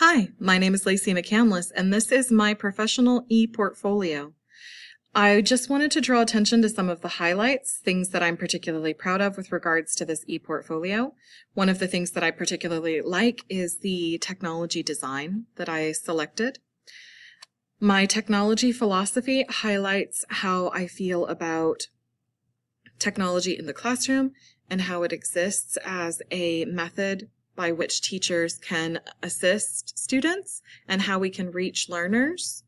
Hi, my name is Lacey McCandless, and this is my professional e-portfolio. I just wanted to draw attention to some of the highlights, things that I'm particularly proud of with regards to this e-portfolio. One of the things that I particularly like is the technology design that I selected. My technology philosophy highlights how I feel about technology in the classroom and how it exists as a method by which teachers can assist students and how we can reach learners.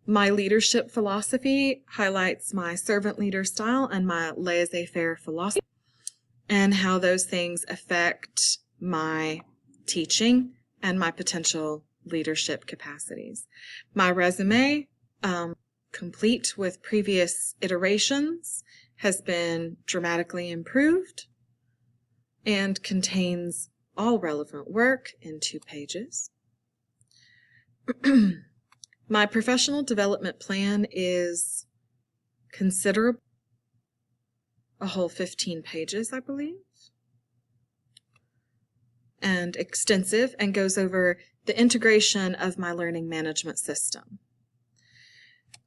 My leadership philosophy highlights my servant leader style and my laissez-faire philosophy and how those things affect my teaching and my potential leadership capacities. My resume, complete with previous iterations, has been dramatically improved and contains all relevant work in 2 pages. My professional development plan is considerable, a whole 15 pages, I believe, and extensive, and goes over the integration of my learning management system.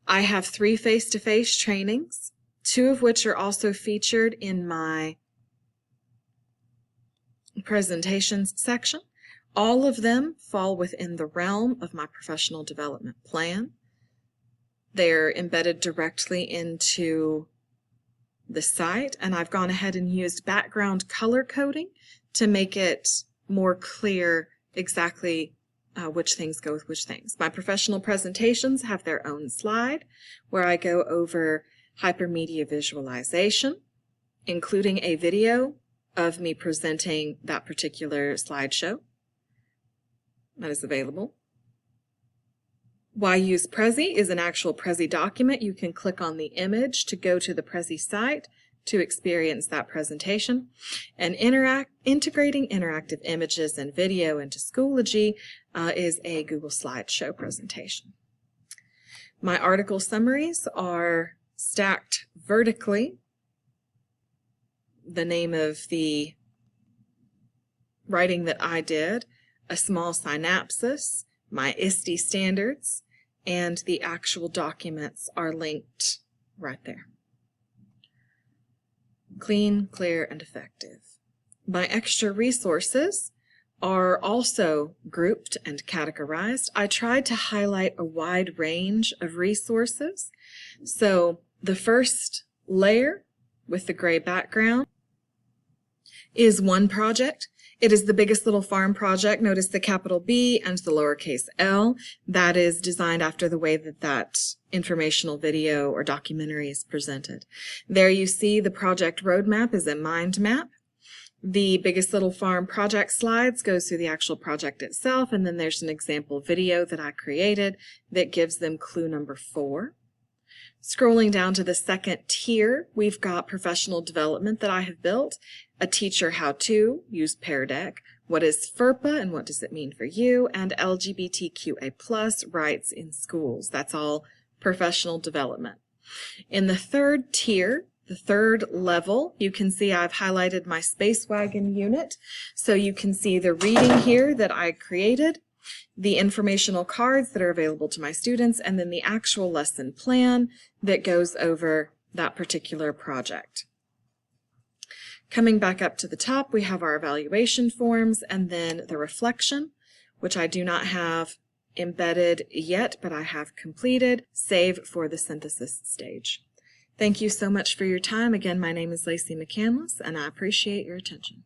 I have 3 face-to-face trainings, 2 of which are also featured in my presentations section. All of them fall within the realm of my professional development plan. They're embedded directly into the site, and I've gone ahead and used background color coding to make it more clear exactly which things go with which things. My professional presentations have their own slide where I go over hypermedia visualization, including a video of me presenting that particular slideshow that is available. Why use Prezi is an actual Prezi document. You can click on the image to go to the Prezi site to experience that presentation. And integrating interactive images and video into Schoology is a Google Slideshow presentation. My article summaries are stacked vertically. The name of the writing that I did, a small synopsis, my ISTE standards, and the actual documents are linked right there. Clean, clear, and effective. My extra resources are also grouped and categorized. I tried to highlight a wide range of resources. So the first layer with the gray background is one project. It is the Biggest Little Farm project. Notice the capital B and the lowercase l. That is designed after the way that informational video or documentary is presented. There you see the project roadmap is a mind map. The Biggest Little Farm project slides goes through the actual project itself, and then there's an example video that I created that gives them clue number 4. Scrolling down to the second tier, we've got professional development that I have built, a teacher how-to, use Pear Deck, what is FERPA and what does it mean for you, and LGBTQA+ rights in schools. That's all professional development. In the third tier, the third level, you can see I've highlighted my Space Wagon unit, so you can see the reading here that I created, the informational cards that are available to my students, and then the actual lesson plan that goes over that particular project. Coming back up to the top, we have our evaluation forms and then the reflection, which I do not have embedded yet, but I have completed, save for the synthesis stage. Thank you so much for your time. Again, my name is Lacey McCandless, and I appreciate your attention.